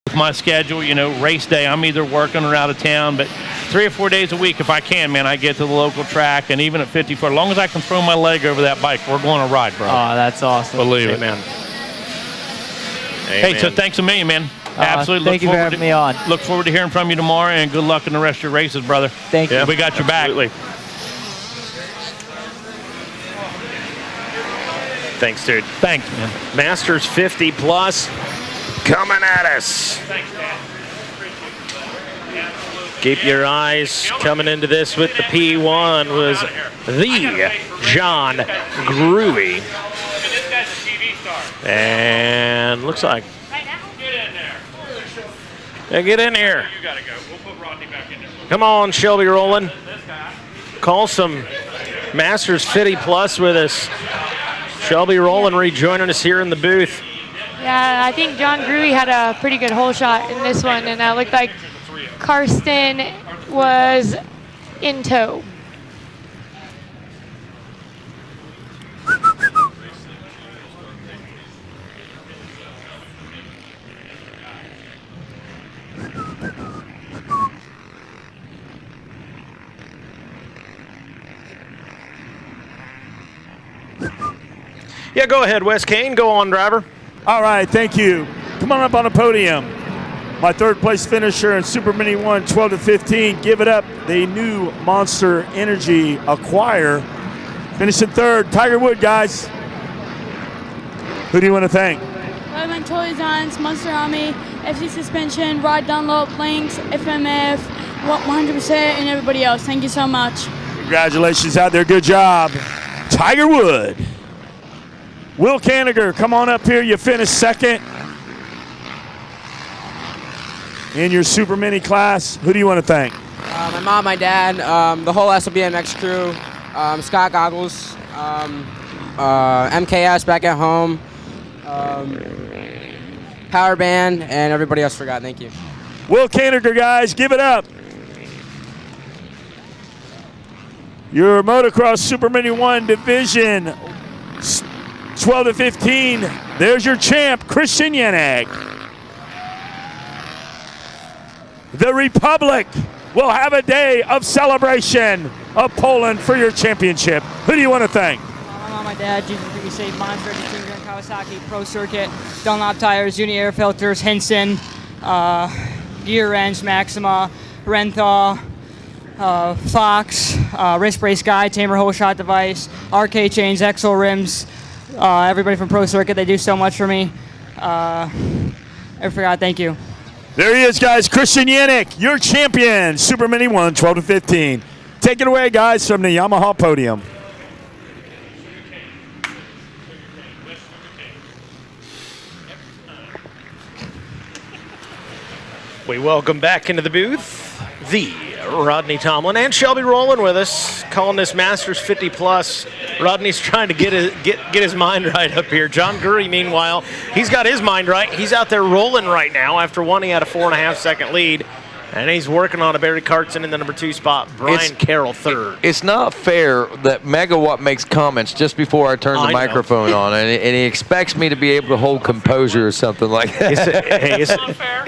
with my schedule, race day, I'm either working or out of town, but 3 or 4 days a week, if I can, man, I get to the local track, and even at 54, as long as I can throw my leg over that bike, we're going to ride, bro. Oh, that's awesome. Believe it. Amen. Hey, so thanks a million, man. Absolutely. Thank you for having me on. Look forward to hearing from you tomorrow, and good luck in the rest of your races, brother. Thank you. We got your back. Absolutely. Thanks, dude. Thanks, man. Masters 50 plus coming at us. Thanks, man. Keep your eyes coming into this with the P1 was the John Gruey. This guy's a TV star. And looks like, Get in there. yeah, get in here. You got to go. We'll put Rodney back in there. Come on, Shelby Rowland. This guy. Call some Masters 50 plus with us. Shelby Rowland rejoining us here in the booth. Yeah, I think John Gruey had a pretty good hole shot in this one, and it looked like Karsten was in tow. Yeah, go ahead, Wes Kane. Go on, driver. All right, thank you. Come on up on the podium. My third place finisher in Super Mini 1, 12 to 15. Give it up. The new Monster Energy Acquire. Finishing third, Tiger Wood, guys. Who do you want to thank? Levin Toy Designs, Monster Army, FC Suspension, Rod Dunlop, Links, FMF, 100%, and everybody else. Thank you so much. Congratulations out there. Good job. Tiger Wood. Will Caniger, come on up here. You finished second in your Super Mini class. Who do you want to thank? My mom, my dad, the whole SLBMX crew, Scott Goggles, MKS back at home, Power Band, and everybody else forgot. Thank you. Will Caniger, guys, give it up. Your motocross Super Mini 1 division, 12 to 15. There's your champ, Christian Yannick. The Republic will have a day of celebration of Poland for your championship. Who do you want to thank? My mom, my dad, Jesus Be Safe, Monster, Junior, Kawasaki, Pro Circuit, Dunlop Tires, Uni Air Filters, Henson, Gear Wrench, Maxima, Renthal, Fox, Wrist Brace Guy, Tamer Whole Shot Device, RK Chains, Exo Rims, everybody from Pro Circuit, they do so much for me. I forgot, thank you. There he is, guys. Christian Yannick, your champion, Super Mini 1, 12 to 15. Take it away, guys, from the Yamaha podium. We welcome back into the booth the Rodney Tomlin and Shelby Rowland with us, calling this Masters 50 plus. Rodney's trying to get his mind right up here. John Gruey, meanwhile, he's got his mind right. He's out there rolling right now after one. He had a 4.5 second lead. And he's working on a Barry Cartson in the number 2 spot. Brian Carroll third. It's not fair that Megawatt makes comments just before I turn the microphone on, and he expects me to be able to hold composure or something like that.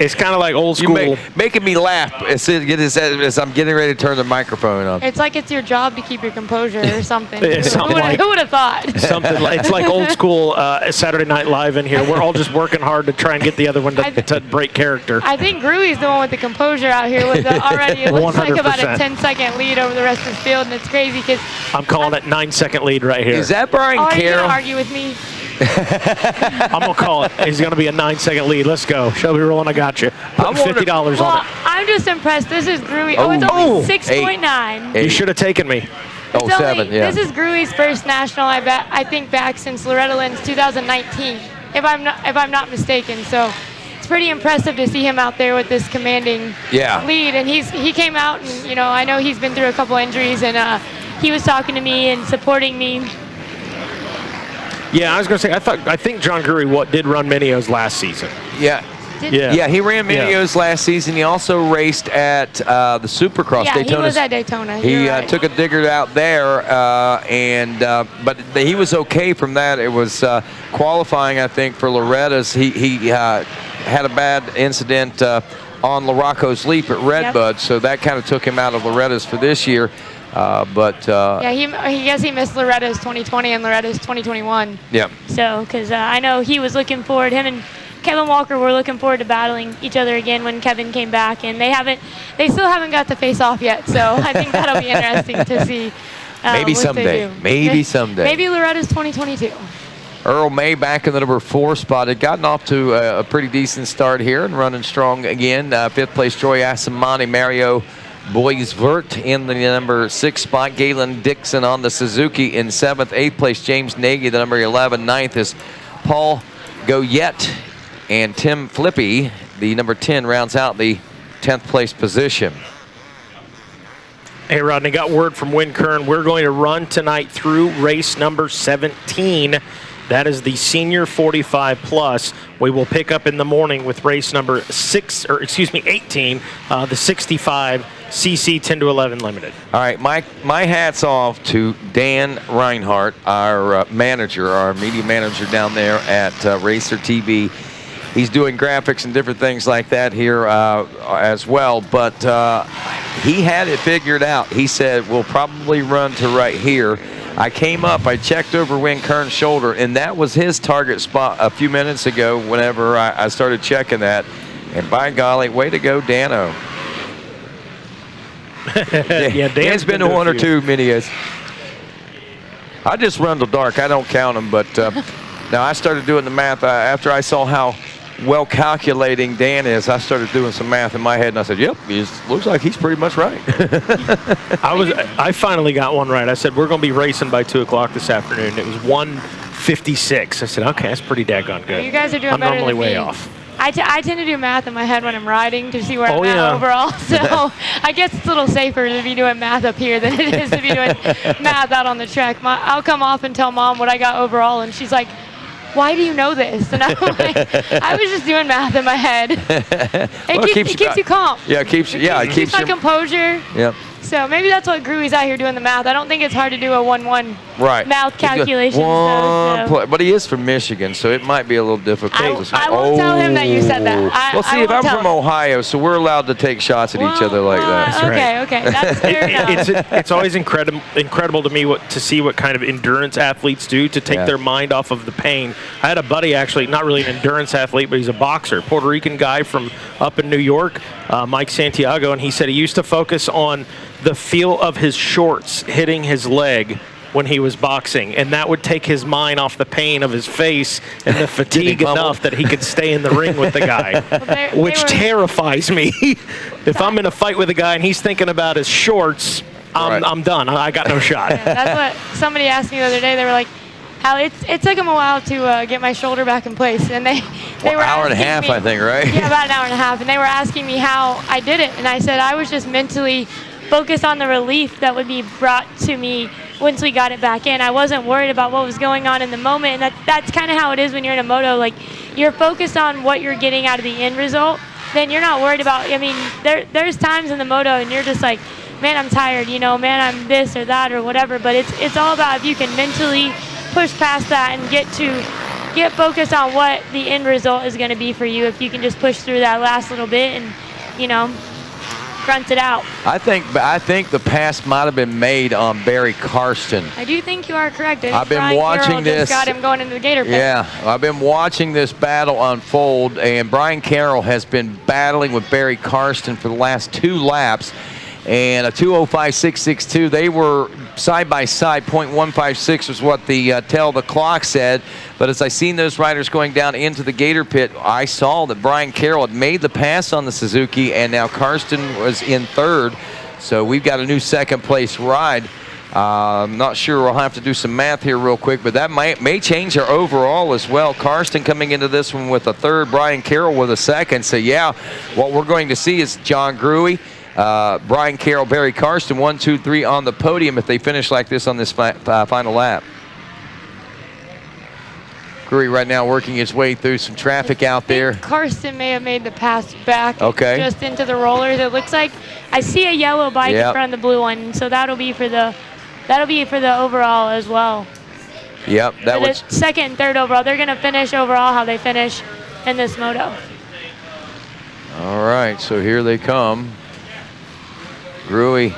It's kind of like old school. Making me laugh as I'm getting ready to turn the microphone on. It's like it's your job to keep your composure or something. Something Who would have thought? Something like, it's like old school Saturday Night Live in here. We're all just working hard to try and get the other one to break character. I think Gruey's the one with the composure out here with already it looks like about a 100%. 10-second lead over the rest of the field, and it's crazy because I'm calling it 9-second lead right here. Is that Brian are you Carroll? gonna argue with me? I'm gonna call it. He's gonna be a 9-second lead. Let's go, Shelby Rowland. I got you. Putting $50 on Well, it. I'm just impressed. This is Gruey. Oh, it's only 6.9. You should have taken me. It's only, 7, yeah. This is Gruey's first national. I think back since Loretta Lynn's 2019, if I'm not mistaken. So it's pretty impressive to see him out there with this commanding lead. And he came out, and I know he's been through a couple injuries, and he was talking to me and supporting me. Yeah, I was gonna say I think John Gruey did run Minios last season. Yeah. Yeah, he ran Mini-O's last season. He also raced at the Supercross Daytona. Yeah, he was at Daytona. He right. took a digger out there, but he was okay from that. It was qualifying, I think, for Loretta's. He had a bad incident on LaRocco's Leap at Redbud, so that kind of took him out of Loretta's for this year. Yeah, he guess he missed Loretta's 2020 and Loretta's 2021. Yeah. So, because I know he was looking forward, him and Kevin Walker were looking forward to battling each other again when Kevin came back, and they still haven't got to face off yet. So I think that'll be interesting to see. Maybe someday. Maybe someday. Maybe Loretta's 2022. Earl May back in the number 4 spot. Had gotten off to a pretty decent start here and running strong again. 5th place Troy Asimani, Mario Boisvert in the number 6 spot. Galen Dixon on the Suzuki in 7th. 8th place James Nagy, the number 11. 9th is Paul Goyette, and Tim Flippy, the number 10, rounds out the 10th place position. Hey, Rodney, got word from Win Kern. We're going to run tonight through race number 17. That is the senior 45 plus. We will pick up in the morning with race number 18, the 65 CC 10 to 11 limited. All right, my hat's off to Dan Reinhardt, our manager, our media manager down there at Racer TV. He's doing graphics and different things like that here as well, but he had it figured out. He said, we'll probably run to right here. I came up, I checked over Win Kern's shoulder, and that was his target spot a few minutes ago whenever I started checking that. And by golly, way to go, Dano. Yeah, Dan's been to 1 or 2 Mini-O's. I just run till dark. I don't count them, but now I started doing the math after I saw how well calculating Dan is. I started doing some math in my head, and I said, "Yep, looks like he's pretty much right." I finally got one right. I said we're going to be racing by 2 o'clock this afternoon. It was 1:56. I said, "Okay, that's pretty daggone good." You guys are doing I'm better normally than way me. off. I tend to do math in my head when I'm riding to see where I'm at overall. So I guess it's a little safer to be doing math up here than it is to be doing math out on the track. I'll come off and tell Mom what I got overall, and she's like, "Why do you know this?" And I'm like, "I was just doing math in my head." It keeps you calm. Yeah, it keeps my composure. Yep. So maybe that's what Gruey's out here doing the math. I don't think it's hard to do a 1-1 math calculation. But he is from Michigan, so it might be a little difficult. I won't tell him that you said that. Well, see, if I'm from Ohio, so we're allowed to take shots at each other like that. Okay, that's fair enough. It's always incredible to me to see what kind of endurance athletes do to take their mind off of the pain. I had a buddy, actually, not really an endurance athlete, but he's a boxer, Puerto Rican guy from up in New York, Mike Santiago, and he said he used to focus on the feel of his shorts hitting his leg when he was boxing, and that would take his mind off the pain of his face and the fatigue enough that he could stay in the ring with the guy, which terrifies me. If I'm in a fight with a guy and he's thinking about his shorts, I'm done. I got no shot. Yeah, that's what somebody asked me the other day. They were like, "How it took him a while to get my shoulder back in place," and they were an hour and a half, me, I think, right? Yeah, about an hour and a half, and they were asking me how I did it, and I said I was just mentally focused on the relief that would be brought to me once we got it back in. I wasn't worried about what was going on in the moment, and that's kind of how it is when you're in a moto. Like, you're focused on what you're getting out of the end result, then you're not worried about, I mean, there's times in the moto and you're just like, man, I'm tired, man, I'm this or that or whatever, but it's all about if you can mentally push past that and get focused on what the end result is going to be for you. If you can just push through that last little bit and, grunt it out. I think the pass might have been made on Barry Karsten. I do think you are correct. I've been watching this. Just got him going into the Gator pit. Yeah, I've been watching this battle unfold, and Brian Carroll has been battling with Barry Karsten for the last 2 laps. And a 2:05.662. They were side by side. 0.156 was what the the clock said. But as I seen those riders going down into the Gator pit, I saw that Brian Carroll had made the pass on the Suzuki, and now Karsten was in 3rd. So we've got a new 2nd place ride. I'm not sure. We'll have to do some math here real quick, but that may change our overall as well. Karsten coming into this one with a 3rd, Brian Carroll with a 2nd. So yeah, what we're going to see is John Gruey, Brian Carroll, Barry Karsten, 1, 2, 3 on the podium if they finish like this on this final lap. Gruey right now working his way through some traffic out there. Karsten may have made the pass back Okay. just into the rollers. It looks like I see a yellow bike Yep. in front of the blue one, so that'll be for the overall as well. Yep, that For was the second and third overall. They're going to finish overall how they finish in this moto. all right. So here they come. Gruey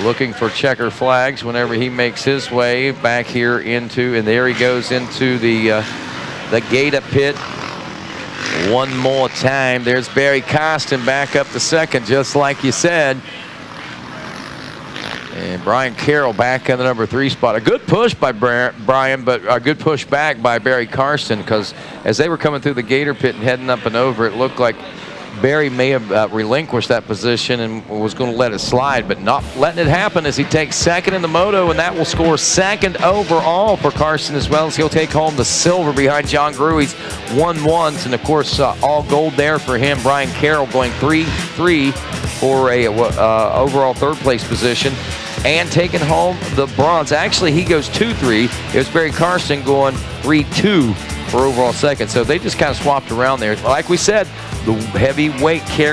looking for checker flags whenever he makes his way back here into, and there he goes into the Gata pit. One more time. There's Barry Costin back up to second, just like you said. And Brian Carroll back in the number 3 spot. A good push by Brian, but a good push back by Barry Karsten, because as they were coming through the Gator pit and heading up and over, it looked like Barry may have relinquished that position and was going to let it slide, but not letting it happen as he takes second in the moto, and that will score second overall for Karsten, as well as he'll take home the silver behind John Gruey's 1-1s, and of course all gold there for him. Brian Carroll going 3-3 for a overall third place position and taking home the bronze. Actually, he goes 2-3. It was Barry Karsten going 3-2 for overall second. So they just kind of swapped around there. Like we said, the heavyweight carry